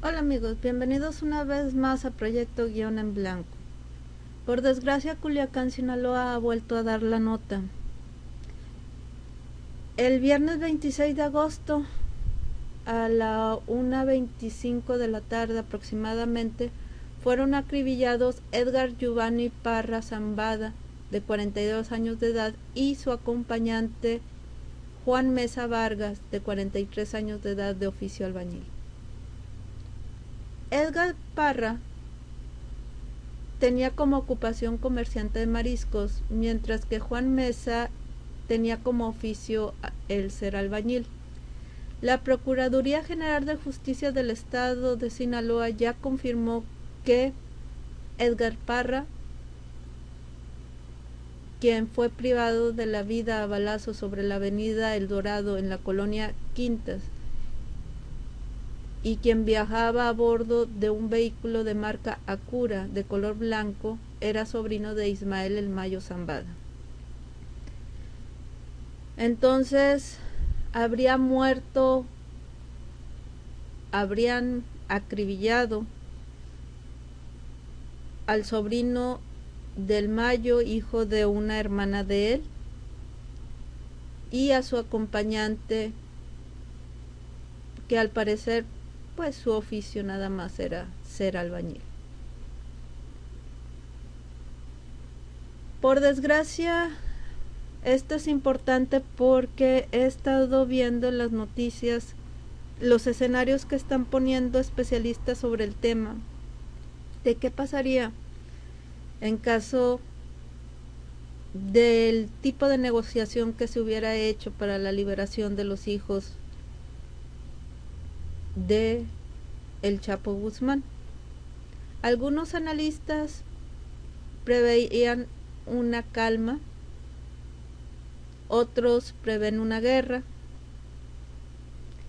Hola amigos, bienvenidos una vez más a Proyecto Guión en Blanco. Por desgracia, Culiacán, Sinaloa ha vuelto a dar la nota. El viernes 26 de agosto a la 1:25 de la tarde aproximadamente fueron acribillados Edgar Giovanni Parra Zambada, de 42 años de edad, y su acompañante Juan Mesa Vargas, de 43 años de edad, de oficio albañil. Edgar Parra tenía como ocupación comerciante de mariscos, mientras que Juan Mesa tenía como oficio el ser albañil. La Procuraduría General de Justicia del Estado de Sinaloa ya confirmó que Edgar Parra, quien fue privado de la vida a balazos sobre la avenida El Dorado en la colonia Quintas, y quien viajaba a bordo de un vehículo de marca Acura de color blanco, era sobrino de Ismael El Mayo Zambada. Entonces, habrían acribillado al sobrino del Mayo, hijo de una hermana de él, y a su acompañante, que al parecer pues su oficio nada más era ser albañil. Por desgracia, esto es importante porque he estado viendo en las noticias los escenarios que están poniendo especialistas sobre el tema de qué pasaría en caso del tipo de negociación que se hubiera hecho para la liberación de los hijos de El Chapo Guzmán. Algunos analistas preveían una calma, otros prevén una guerra,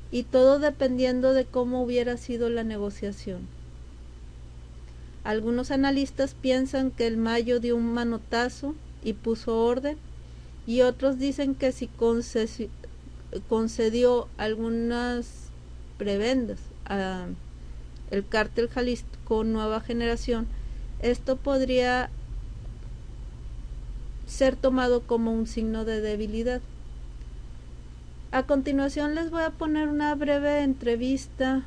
y todo dependiendo de cómo hubiera sido la negociación. Algunos analistas piensan que el Mayo dio un manotazo y puso orden, y otros dicen que si concedió algunas prebendas a el cártel Jalisco Nueva Generación, esto podría ser tomado como un signo de debilidad. A continuación les voy a poner una breve entrevista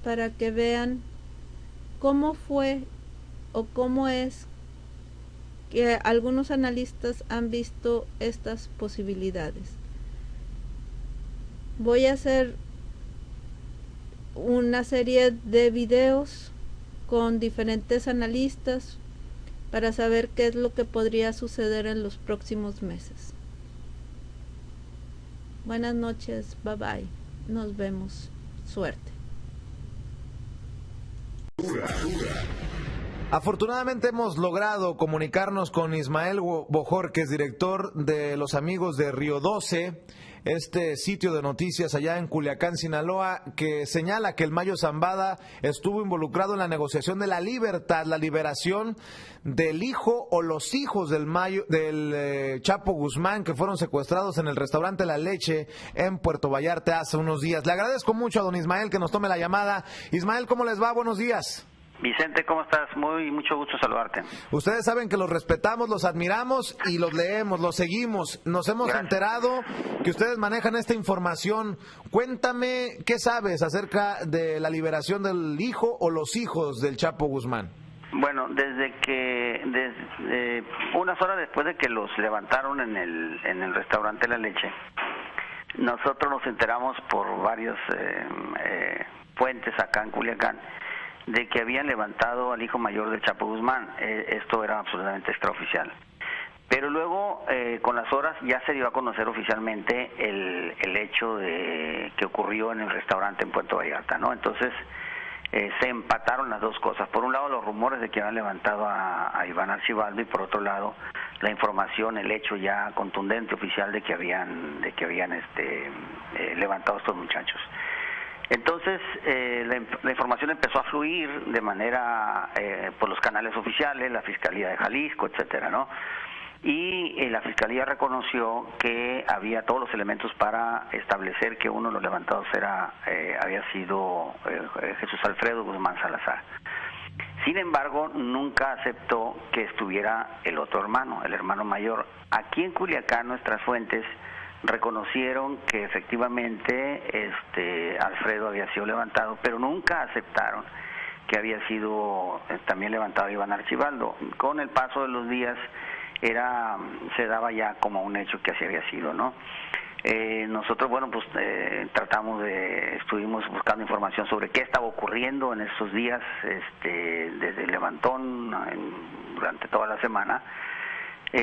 para que vean cómo fue o cómo es que algunos analistas han visto estas posibilidades. Voy a hacer una serie de videos con diferentes analistas para saber qué es lo que podría suceder en los próximos meses. Buenas noches, bye bye, nos vemos, suerte. Afortunadamente hemos logrado comunicarnos con Ismael Bojorquez, director de Los Amigos de Río 12, este sitio de noticias allá en Culiacán, Sinaloa, que señala que el Mayo Zambada estuvo involucrado en la negociación de la libertad, la liberación del hijo o los hijos del Chapo Guzmán, que fueron secuestrados en el restaurante La Leche en Puerto Vallarta hace unos días. Le agradezco mucho a don Ismael que nos tome la llamada. Ismael, ¿cómo les va? Buenos días. Vicente, ¿cómo estás? Mucho gusto saludarte. Ustedes saben que los respetamos, los admiramos y los leemos, los seguimos. Nos hemos enterado que ustedes manejan esta información. Cuéntame, ¿qué sabes acerca de la liberación del hijo o los hijos del Chapo Guzmán? Bueno, desde unas horas después de que los levantaron en el restaurante La Leche, nosotros nos enteramos por varios fuentes acá en Culiacán de que habían levantado al hijo mayor del Chapo Guzmán. Esto era absolutamente extraoficial. Pero luego, con las horas, ya se dio a conocer oficialmente el hecho que ocurrió en el restaurante en Puerto Vallarta, ¿no? Entonces, se empataron las dos cosas. Por un lado, los rumores de que habían levantado a Iván Archibaldo, y por otro lado, la información, el hecho ya contundente, oficial, de que habían levantado a estos muchachos. Entonces, la información empezó a fluir de manera por los canales oficiales, la Fiscalía de Jalisco, etcétera, ¿no? y la Fiscalía reconoció que había todos los elementos para establecer que uno de los levantados había sido Jesús Alfredo Guzmán Salazar. Sin embargo, nunca aceptó que estuviera el otro hermano, el hermano mayor. Aquí en Culiacán nuestras fuentes reconocieron que efectivamente Alfredo había sido levantado, pero nunca aceptaron que había sido también levantado Iván Archibaldo. Con el paso de los días se daba ya como un hecho que así había sido, ¿no? Nosotros, bueno, pues estuvimos buscando información sobre qué estaba ocurriendo en estos días, desde el levantón durante toda la semana.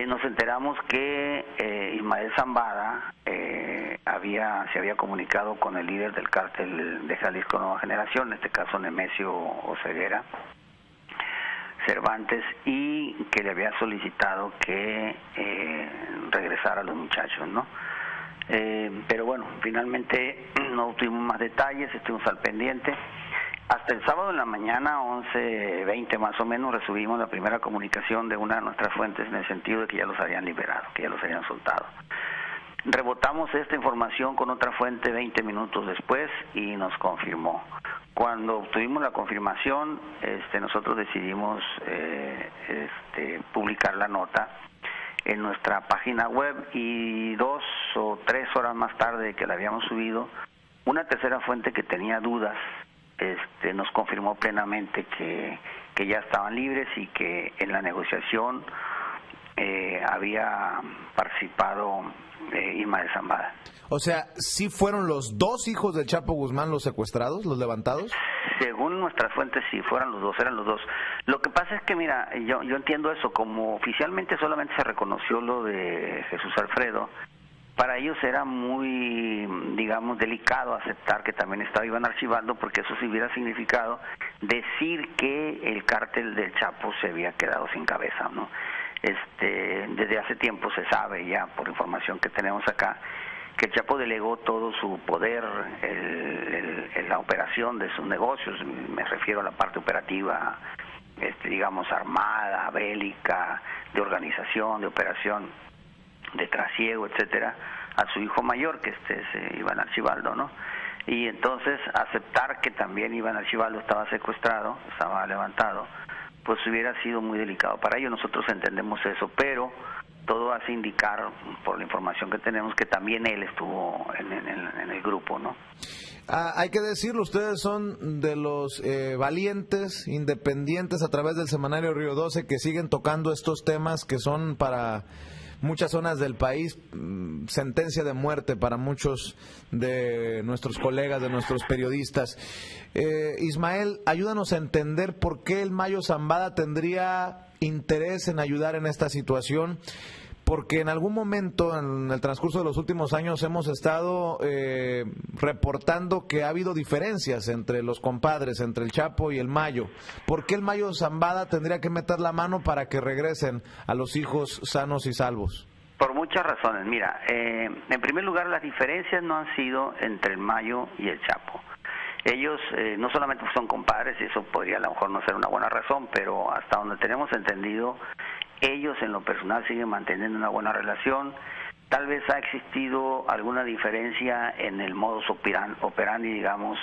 Nos enteramos que Ismael Zambada se había comunicado con el líder del cártel de Jalisco Nueva Generación, en este caso Nemesio Oseguera Cervantes, y que le había solicitado que regresara a los muchachos, ¿no? Pero bueno, finalmente no tuvimos más detalles, estuvimos al pendiente. Hasta el sábado en la mañana, 11:20 más o menos, recibimos la primera comunicación de una de nuestras fuentes en el sentido de que ya los habían liberado, que ya los habían soltado. Rebotamos esta información con otra fuente 20 minutos después y nos confirmó. Cuando obtuvimos la confirmación, nosotros decidimos publicar la nota en nuestra página web, y 2 o 3 horas más tarde de que la habíamos subido, una tercera fuente que tenía dudas nos confirmó plenamente que ya estaban libres y que en la negociación había participado Ismael Zambada. O sea, ¿sí fueron los dos hijos del Chapo Guzmán los secuestrados, los levantados? Según nuestras fuentes, sí, eran los dos. Lo que pasa es que, mira, yo entiendo eso, como oficialmente solamente se reconoció lo de Jesús Alfredo, para ellos era muy, digamos, delicado aceptar que también estaba Iván Archibaldo, porque eso sí hubiera significado decir que el cártel del Chapo se había quedado sin cabeza, ¿no? Desde hace tiempo se sabe ya, por información que tenemos acá, que el Chapo delegó todo su poder en la operación de sus negocios. Me refiero a la parte operativa, digamos, armada, bélica, de organización, de operación, de trasiego, etcétera, a su hijo mayor, que es Iván Archibaldo, ¿no? Y entonces aceptar que también Iván Archibaldo estaba secuestrado, estaba levantado, pues hubiera sido muy delicado para ellos. Nosotros entendemos eso, pero todo hace indicar, por la información que tenemos, que también él estuvo en el grupo, ¿no? Hay que decirlo, ustedes son de los valientes, independientes a través del semanario Río 12, que siguen tocando estos temas que son para muchas zonas del país sentencia de muerte para muchos de nuestros colegas, de nuestros periodistas. Ismael, ayúdanos a entender por qué el Mayo Zambada tendría interés en ayudar en esta situación, porque en algún momento en el transcurso de los últimos años hemos estado reportando que ha habido diferencias entre los compadres, entre el Chapo y el Mayo. ¿Por qué el Mayo Zambada tendría que meter la mano para que regresen a los hijos sanos y salvos? Por muchas razones. Mira, en primer lugar, las diferencias no han sido entre el Mayo y el Chapo. Ellos no solamente son compadres, y eso podría a lo mejor no ser una buena razón, pero hasta donde tenemos entendido, ellos en lo personal siguen manteniendo una buena relación. Tal vez ha existido alguna diferencia en el modus operandi, digamos,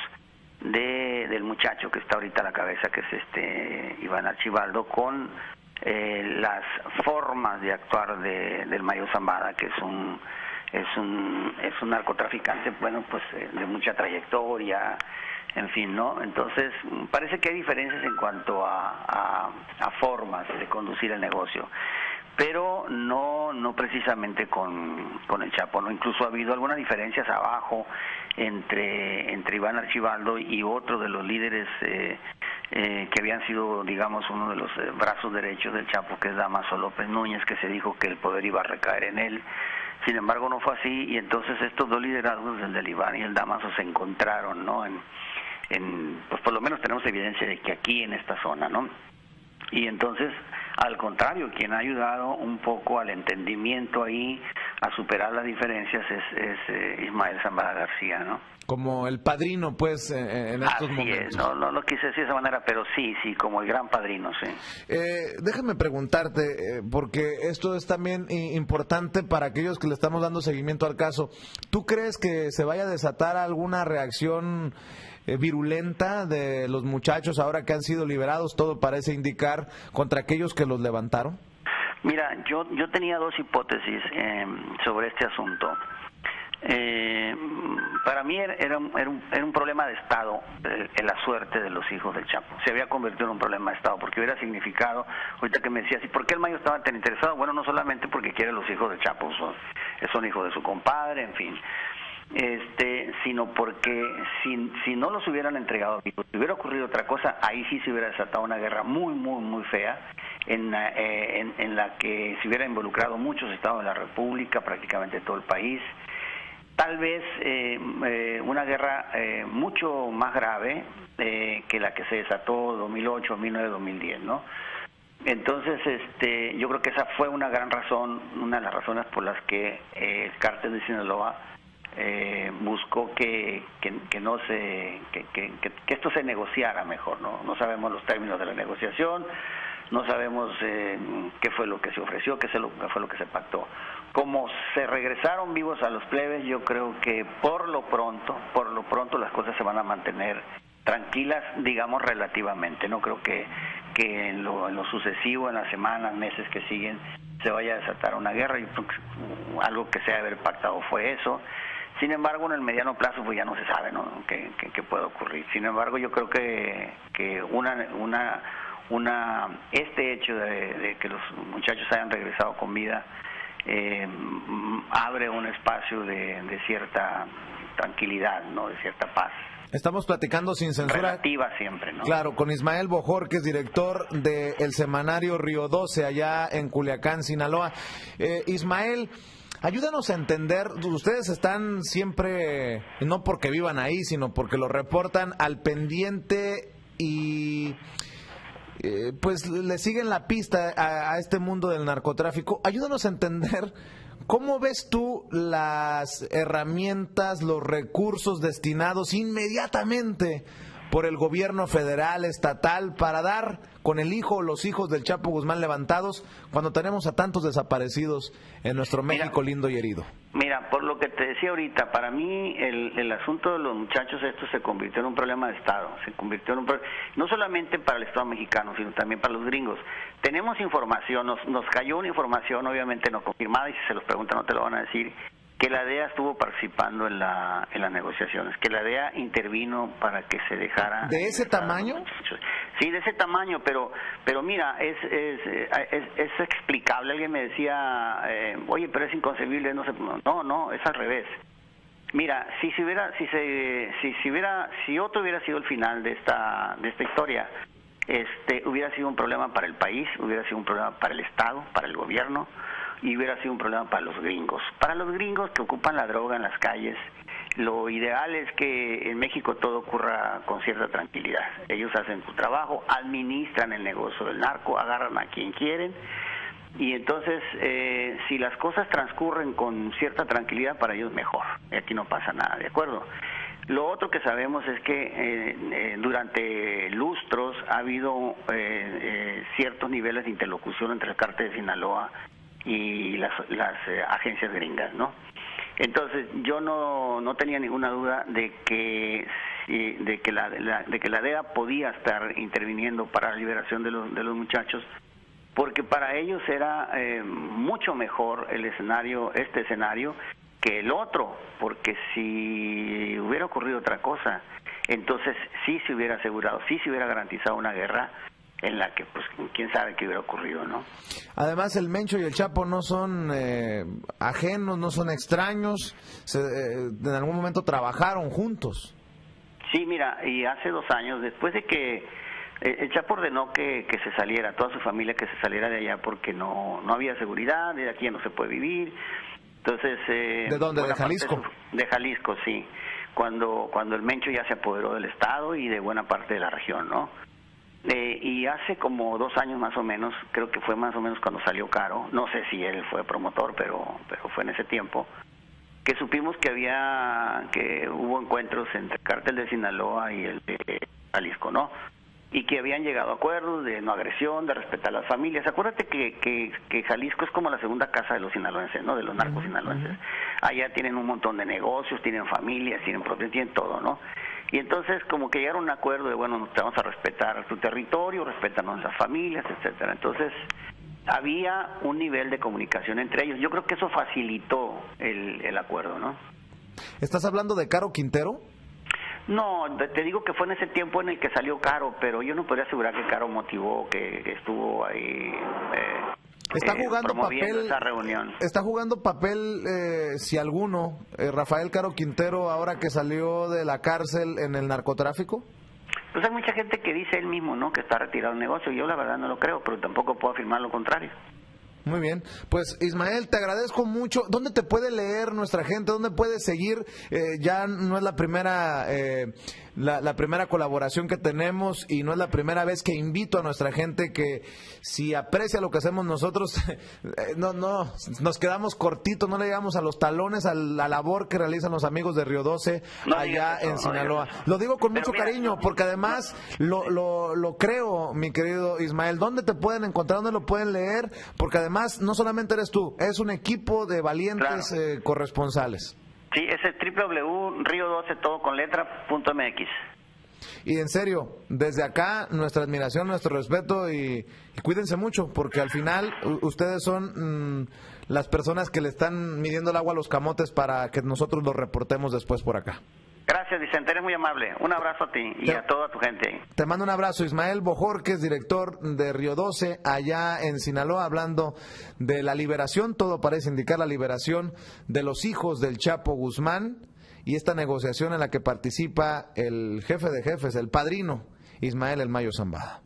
del muchacho que está ahorita a la cabeza, que es Iván Archibaldo, con las formas de actuar del Mayo Zambada, que es un narcotraficante, bueno, pues de mucha trayectoria, en fin, ¿no? Entonces, parece que hay diferencias en cuanto a formas de conducir el negocio, pero no precisamente con el Chapo, ¿no? Incluso ha habido algunas diferencias abajo entre Iván Archibaldo y otro de los líderes que habían sido, digamos, uno de los brazos derechos del Chapo, que es Damaso López Núñez, que se dijo que el poder iba a recaer en él. Sin embargo, no fue así, y entonces estos dos liderazgos, el del Iván y el Damaso, se encontraron, ¿no? Pues por lo menos tenemos evidencia de que aquí en esta zona, ¿no? Y entonces Al contrario, quien ha ayudado un poco al entendimiento ahí, a superar las diferencias, es Ismael Zambada García, ¿no? Como el padrino, pues, en estos Así momentos. Es, no lo quise decir de esa manera, pero sí, como el gran padrino, sí. Déjame preguntarte, porque esto es también importante para aquellos que le estamos dando seguimiento al caso. ¿Tú crees que se vaya a desatar alguna reacción virulenta de los muchachos ahora que han sido liberados? Todo parece indicar contra aquellos que los levantaron. Mira, yo tenía dos hipótesis sobre este asunto. Para mí era un problema de Estado, la suerte de los hijos del Chapo. Se había convertido en un problema de Estado, porque hubiera significado, ahorita que me decías, ¿y por qué el Mayo estaba tan interesado? Bueno, no solamente porque quiere los hijos del Chapo, son hijos de su compadre, en fin, sino porque si no los hubieran entregado vivos, si hubiera ocurrido otra cosa, ahí sí se hubiera desatado una guerra muy, muy, muy fea, en la que se hubiera involucrado muchos estados de la República, prácticamente todo el país. Tal vez una guerra mucho más grave que la que se desató 2008, 2009, 2010, ¿no? Entonces, yo creo que esa fue una gran razón, una de las razones por las que el cártel de Sinaloa buscó que esto se negociara mejor, ¿no? No sabemos los términos de la negociación, no sabemos qué fue lo que se ofreció, qué fue lo que se pactó. Como se regresaron vivos a los plebes, yo creo que por lo pronto las cosas se van a mantener tranquilas, digamos relativamente. No creo que en lo sucesivo, en las semanas, meses que siguen, se vaya a desatar una guerra. Yo creo que algo que se debe haber pactado fue eso. Sin embargo, en el mediano plazo pues ya no se sabe, ¿no? qué puede ocurrir. Sin embargo, yo creo que este hecho de que los muchachos hayan regresado con vida abre un espacio de cierta tranquilidad, ¿no? De cierta paz. Estamos platicando sin censura. Relativa siempre, ¿no? Claro, con Ismael Bojor, que es director del semanario Río 12, allá en Culiacán, Sinaloa. Ismael, ayúdanos a entender, ustedes están siempre, no porque vivan ahí, sino porque lo reportan al pendiente y pues le siguen la pista a este mundo del narcotráfico. Ayúdanos a entender cómo ves tú las herramientas, los recursos destinados inmediatamente por el gobierno federal, estatal, para dar con el hijo o los hijos del Chapo Guzmán levantados cuando tenemos a tantos desaparecidos en nuestro México lindo y herido. Mira, por lo que te decía ahorita, para mí el asunto de los muchachos estos se convirtió en un problema de Estado, no solamente para el Estado mexicano, sino también para los gringos. Tenemos información, nos cayó una información obviamente no confirmada, y si se los preguntan no te lo van a decir, que la DEA estuvo participando en las negociaciones, que la DEA intervino para que se dejara... ¿De ese tamaño? Sí, de ese tamaño, pero mira, es explicable. Alguien me decía, oye, pero es inconcebible, no, es al revés. Mira, si otro hubiera sido el final de esta historia, hubiera sido un problema para el país, hubiera sido un problema para el Estado, para el gobierno, y hubiera sido un problema para los gringos. Para los gringos que ocupan la droga en las calles, lo ideal es que en México todo ocurra con cierta tranquilidad. Ellos hacen su trabajo, administran el negocio del narco, agarran a quien quieren, y entonces si las cosas transcurren con cierta tranquilidad, para ellos mejor. Aquí no pasa nada, ¿de acuerdo? Lo otro que sabemos es que durante lustros ha habido ciertos niveles de interlocución entre el cártel de Sinaloa y las agencias gringas, ¿no? Entonces yo no tenía ninguna duda de que la DEA podía estar interviniendo para la liberación de los muchachos, porque para ellos era mucho mejor este escenario que el otro, porque si hubiera ocurrido otra cosa, entonces sí se hubiera asegurado, sí se hubiera garantizado una guerra en la que, pues, quién sabe qué hubiera ocurrido, ¿no? Además, el Mencho y el Chapo no son ajenos, no son extraños, en algún momento trabajaron juntos. Sí, mira, y hace 2 años, después de que el Chapo ordenó que se saliera, toda su familia que se saliera de allá porque no había seguridad, de aquí ya no se puede vivir. Entonces, ¿de dónde? ¿De Jalisco? De Jalisco, sí. Cuando el Mencho ya se apoderó del Estado y de buena parte de la región, ¿no? Y hace como 2 años más o menos, creo que fue más o menos cuando salió Caro, no sé si él fue promotor, pero fue en ese tiempo, que supimos que hubo encuentros entre el Cártel de Sinaloa y el de Jalisco, ¿no? Y que habían llegado a acuerdos de no agresión, de respetar a las familias. Acuérdate que Jalisco es como la segunda casa de los sinaloenses, ¿no? De los narcos sinaloenses. Allá tienen un montón de negocios, tienen familias, tienen propiedad, tienen todo, ¿no? Y entonces como que llegaron a un acuerdo de, bueno, te vamos a respetar tu territorio, respétanos las familias, etcétera. Entonces había un nivel de comunicación entre ellos. Yo creo que eso facilitó el acuerdo, ¿no? ¿Estás hablando de Caro Quintero? No, te digo que fue en ese tiempo en el que salió Caro, pero yo no podría asegurar que Caro motivó, que estuvo ahí está jugando promoviendo papel, esa reunión. Está jugando papel, si alguno, Rafael Caro Quintero, ahora que salió de la cárcel en el narcotráfico. Pues hay mucha gente que dice él mismo, ¿no?, que está retirado del negocio. Yo la verdad no lo creo, pero tampoco puedo afirmar lo contrario. Muy bien, pues Ismael, te agradezco mucho. ¿Dónde te puede leer nuestra gente? ¿Dónde puedes seguir? Ya no es la primera la primera colaboración que tenemos y no es la primera vez que invito a nuestra gente que si aprecia lo que hacemos nosotros, no nos quedamos cortitos, no le llegamos a los talones a la labor que realizan los amigos de Río 12 allá en Sinaloa. Lo digo con mucho cariño porque además lo creo, mi querido Ismael. ¿Dónde te pueden encontrar? ¿Dónde lo pueden leer? Porque además no solamente eres tú, es un equipo de valientes corresponsales. Sí, es el www.rio12todoconletra.mx. Y en serio, desde acá, nuestra admiración, nuestro respeto y cuídense mucho, porque al final ustedes son las personas que le están midiendo el agua a los camotes para que nosotros los reportemos después por acá. Gracias, Vicente, eres muy amable. Un abrazo a ti y a toda tu gente ahí. Te mando un abrazo. Ismael Bojorquez, director de Río 12, allá en Sinaloa, hablando de la liberación, todo parece indicar la liberación de los hijos del Chapo Guzmán y esta negociación en la que participa el jefe de jefes, el padrino, Ismael El Mayo Zambada.